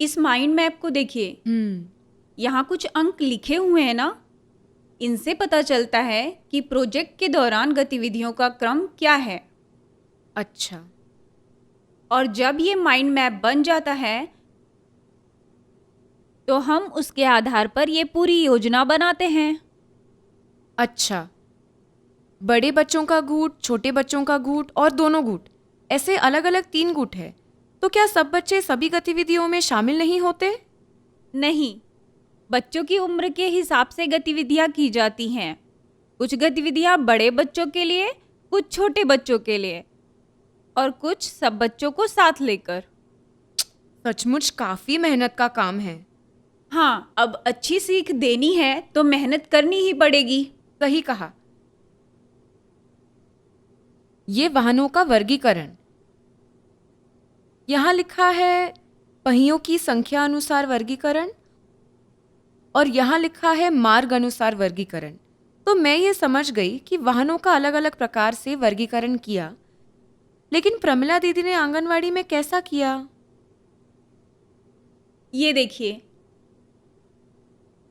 इस mind map को देखिए, यहाँ कुछ अंक लिखे हुए हैं ना, इनसे पता चलता है कि प्रोजेक्ट के दौरान गतिविधियों का क्रम क्या है। अच्छा। और जब ये माइंड मैप बन जाता है तो हम उसके आधार पर ये पूरी योजना बनाते हैं। अच्छा, बड़े बच्चों का गुट, छोटे बच्चों का गुट और दोनों गुट, ऐसे अलग अलग 3 गुट है। तो क्या सब बच्चे सभी गतिविधियों में शामिल नहीं होते? नहीं, बच्चों की उम्र के हिसाब से गतिविधियाँ की जाती हैं। कुछ गतिविधियाँ बड़े बच्चों के लिए, कुछ छोटे बच्चों के लिए और कुछ सब बच्चों को साथ लेकर। सचमुच काफी मेहनत का काम है। हाँ, अब अच्छी सीख देनी है तो मेहनत करनी ही पड़ेगी। सही कहा। ये वाहनों का वर्गीकरण। यहाँ लिखा है पहियों की संख्या अनुसार वर्गीकरण और यहाँ लिखा है मार्ग अनुसार वर्गीकरण। तो मैं ये समझ गई कि वाहनों का अलग अलग प्रकार से वर्गीकरण किया, लेकिन प्रमिला दीदी ने आंगनवाड़ी में कैसा किया? ये देखिए,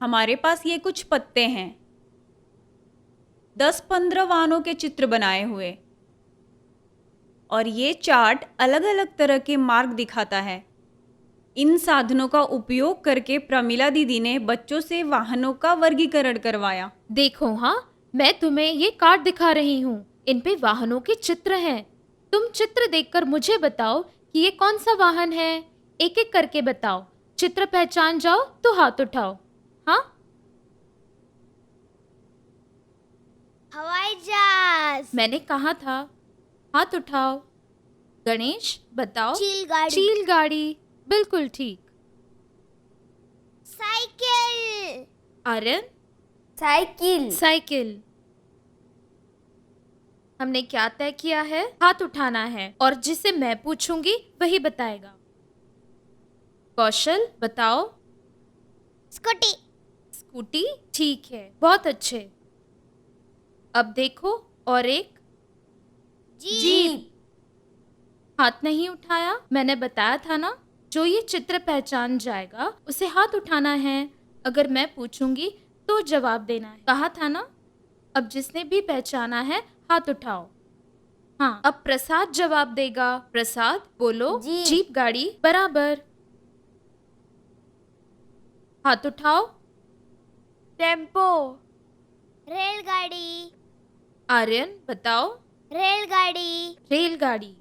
हमारे पास ये कुछ पत्ते हैं, 10-15 वाहनों के चित्र बनाए हुए, और ये चार्ट अलग अलग तरह के मार्ग दिखाता है। इन साधनों का उपयोग करके प्रमिला दीदी ने बच्चों से वाहनों का वर्गीकरण करवाया। देखो, हाँ, मैं तुम्हें ये कार्ड दिखा रही हूँ। इन पे वाहनों के चित्र हैं। तुम चित्र देखकर मुझे बताओ कि ये कौन सा वाहन है। एक एक करके बताओ। चित्र पहचान जाओ तो हाथ उठाओ। हाँ, हवाई जहाज, मैंने कहा था, हाथ उठाओ। गणेश, बताओ। चील गाड़ी, चील गाड़ी, बिल्कुल ठीक। Cycle, Aryan, cycle, cycle. हमने क्या तय किया है? हाथ उठाना है और जिसे मैं पूछूंगी वही बताएगा। कौशल, बताओ। स्कूटी, स्कूटी, ठीक है, बहुत अच्छे। अब देखो, और एक जीप, हाथ नहीं उठाया। मैंने बताया था ना, जो ये चित्र पहचान जाएगा उसे हाथ उठाना है। अगर मैं पूछूंगी तो जवाब देना है। कहा था ना? अब जिसने भी पहचाना है हाथ उठाओ। हाँ, अब प्रसाद जवाब देगा। प्रसाद, बोलो। जीप। जीप गाड़ी, बराबर। हाथ उठाओ। टेम्पो, रेलगाड़ी, आर्यन, बताओ। रेलगाड़ी, रेलगाड़ी।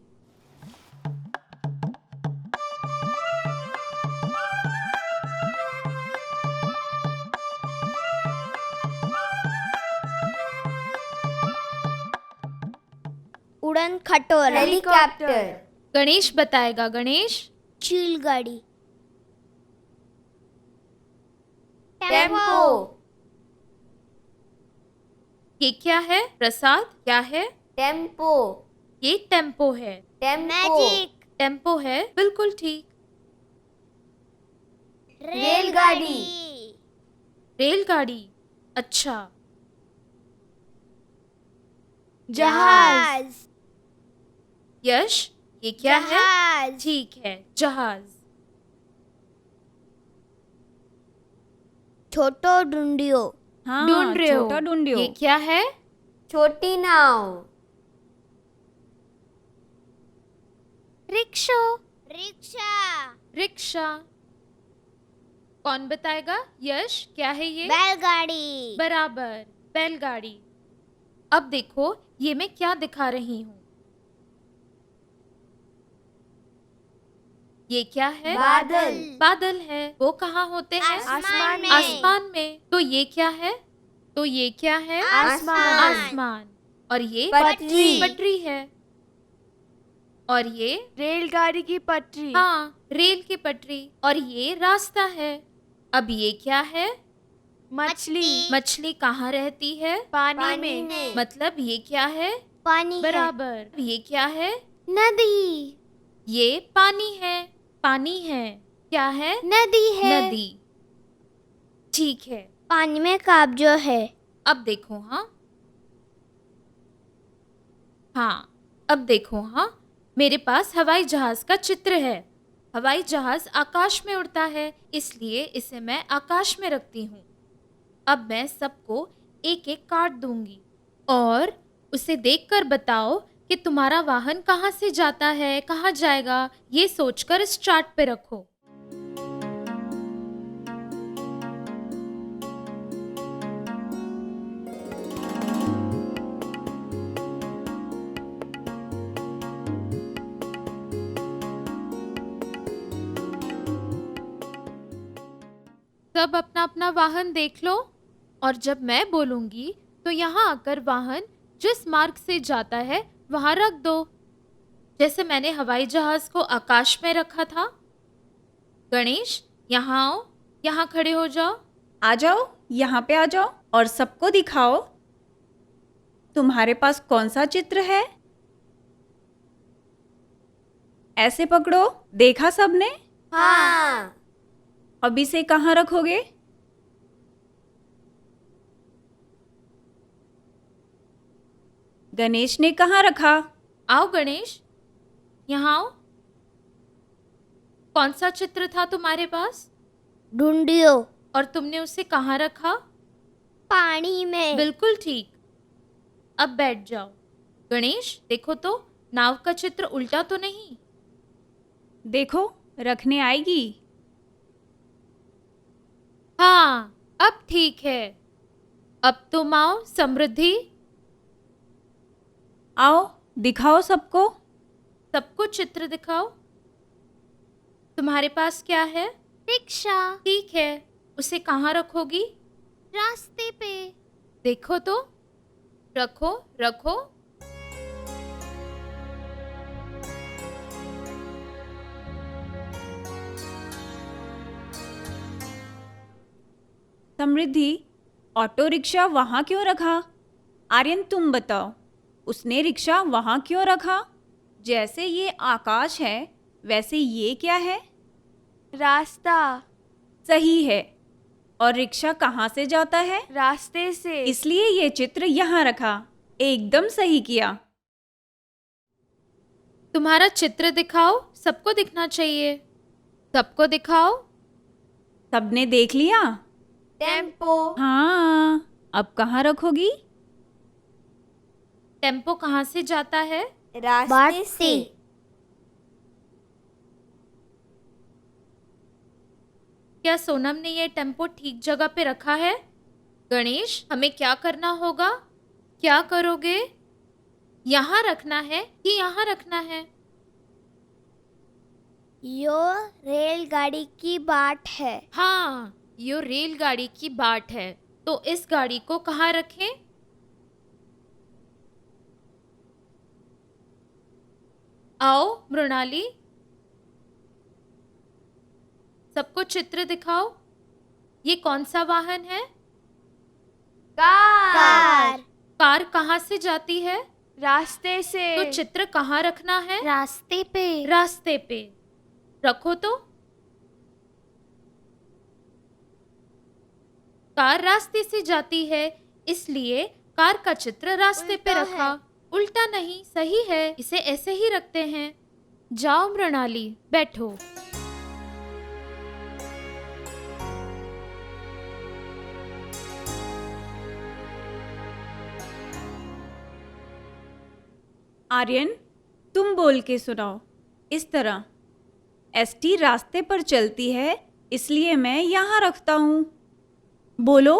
उड़न खटोला, हेलीकॉप्टर, गणेश बताएगा। गणेश। चील गाड़ी, टेम्पो, ये क्या है? प्रसाद, क्या है? टेम्पो, ये टेम्पो है। मैजिक, टेम्पो है, बिल्कुल ठीक। रेलगाड़ी, रेलगाड़ी, अच्छा। जहाज, यश, ये क्या है? जहाज, ठीक है, जहाज। छोटो डुंडियो, हाँ, ढूंढ रहे हो। छोटा ढूंढियो। ये क्या है? छोटी नाव, रिक्शा। Rickshaw, rickshaw. कौन बताएगा? यश, क्या है ये? बैलगाड़ी, बराबर, बैलगाड़ी। अब देखो, ये मैं क्या दिखा रही हूँ। ये क्या है? बादल, बादल है। वो कहाँ होते हैं? आसमान में, आसमान में। तो ये क्या है? तो ये क्या है? आसमान, आसमान। और ये पटरी, पटरी है। और ये रेलगाड़ी की पटरी, हाँ, रेल की पटरी। और ये रास्ता है। अब ये क्या है? मछली, मछली कहाँ रहती है? पानी में, मतलब ये क्या है? पानी बराबर। ये क्या है? नदी, ये पानी है। पानी है। क्या है? नदी है, नदी। ठीक है। पानी में काब्जो है, अब देखो, हाँ, हाँ, अब देखो, हाँ, मेरे पास हवाई जहाज का चित्र है। हवाई जहाज आकाश में उड़ता है, इसलिए इसे मैं आकाश में रखती हूँ। अब मैं सबको एक एक कार्ड दूंगी और उसे देखकर बताओ कि तुम्हारा वाहन कहाँ से जाता है, कहाँ जाएगा, ये सोचकर इस चार्ट पे रखो। सब अपना अपना वाहन देख लो और जब मैं बोलूंगी तो यहाँ आकर वाहन जिस मार्ग से जाता है वहां रख दो। जैसे मैंने हवाई जहाज को आकाश में रखा था। गणेश, यहाँ आओ, यहाँ खड़े हो जाओ। आ जाओ, यहाँ पे आ जाओ और सबको दिखाओ तुम्हारे पास कौन सा चित्र है। ऐसे पकड़ो, देखा सबने? हाँ। अब इसे कहाँ रखोगे? गणेश ने कहाँ रखा? आओ गणेश, यहाँ आओ। कौन सा चित्र था तुम्हारे पास ढूंढियो। और तुमने उसे कहाँ रखा? पानी में। बिल्कुल ठीक। अब बैठ जाओ। गणेश, देखो तो नाव का चित्र उल्टा तो नहीं। देखो, रखने आएगी। हाँ, अब ठीक है। अब तुम आओ समृद्धि। आओ, दिखाओ सबको। सबको चित्र दिखाओ। तुम्हारे पास क्या है? रिक्शा। ठीक है, उसे कहाँ रखोगी? रास्ते पे। देखो तो, रखो रखो। समृद्धि, ऑटो रिक्शा वहाँ क्यों रखा? आर्यन, तुम बताओ, उसने रिक्शा वहाँ क्यों रखा? जैसे ये आकाश है वैसे ये क्या है? रास्ता। सही है। और रिक्शा कहाँ से जाता है? रास्ते से। इसलिए ये चित्र यहाँ रखा। एकदम सही किया। तुम्हारा चित्र दिखाओ, सबको दिखना चाहिए। सबको दिखाओ। सबने देख लिया? टेम्पो। हाँ, अब कहाँ रखोगी? टेम्पो कहाँ से जाता है? रास्ते से। क्या सोनम ने ये टेम्पो ठीक जगह पे रखा है? गणेश, हमें क्या करना होगा? क्या करोगे? यहाँ रखना है कि यहाँ रखना है? यो रेलगाड़ी की बाट है। हाँ, ये रेलगाड़ी की बाट है, तो इस गाड़ी को कहाँ रखें? आओ मृणाली, सबको चित्र दिखाओ। ये कौन सा वाहन है? कार। कार कहाँ से जाती है? रास्ते से। तो चित्र कहाँ रखना है? रास्ते पे। रास्ते पे। रखो तो। कार रास्ते से जाती है, इसलिए कार का चित्र रास्ते पे उल्टा रखा। है। उल्टा नहीं, सही है। इसे ऐसे ही रखते हैं। जाओ मृणाली, बैठो। आर्यन, तुम बोल के सुनाओ। इस तरह एसटी रास्ते पर चलती है, इसलिए मैं यहाँ रखता हूँ। बोलो।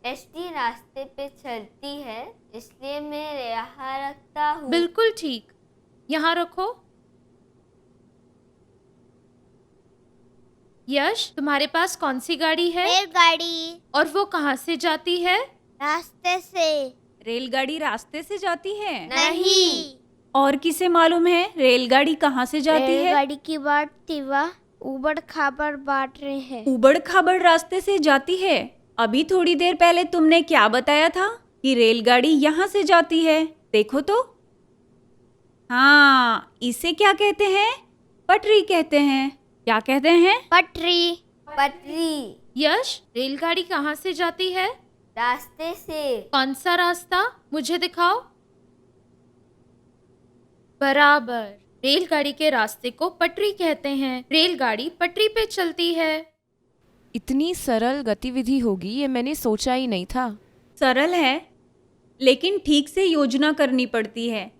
एसटी रास्ते पे चलती है, इसलिए मैं यहाँ रखता हूँ। बिल्कुल ठीक, यहाँ रखो। यश, तुम्हारे पास कौन सी गाड़ी है? रेलगाड़ी। और वो कहाँ से जाती है? रास्ते से। रेलगाड़ी रास्ते से जाती है? नहीं। और किसे मालूम है रेलगाड़ी कहाँ से जाती है? रेलगाड़ी की बाट तिवा उबड़ खाबड़ बांट रहे हैं। उबड़ खाबड़ रास्ते से जाती है। अभी थोड़ी देर पहले तुमने क्या बताया था कि रेलगाड़ी यहाँ से जाती है? देखो तो। हाँ, इसे क्या कहते हैं? पटरी कहते हैं। क्या कहते हैं? पटरी। पटरी। यश, रेलगाड़ी कहाँ से जाती है? रास्ते से। कौन सा रास्ता? मुझे दिखाओ। बराबर। रेलगाड़ी के रास्ते को पटरी कहते हैं। रेलगाड़ी पटरी पे चलती है। इतनी सरल गतिविधि होगी ये मैंने सोचा ही नहीं था। सरल है, लेकिन ठीक से योजना करनी पड़ती है।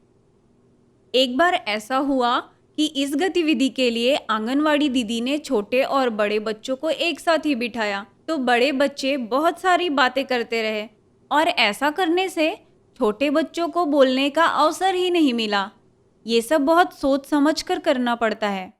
एक बार ऐसा हुआ कि इस गतिविधि के लिए आंगनवाड़ी दीदी ने छोटे और बड़े बच्चों को एक साथ ही बिठाया। तो बड़े बच्चे बहुत सारी बातें करते रहे और ऐसा करने से छोटे बच्चों को बोलने का अवसर ही नहीं मिला। ये सब बहुत सोच समझ कर करना पड़ता है।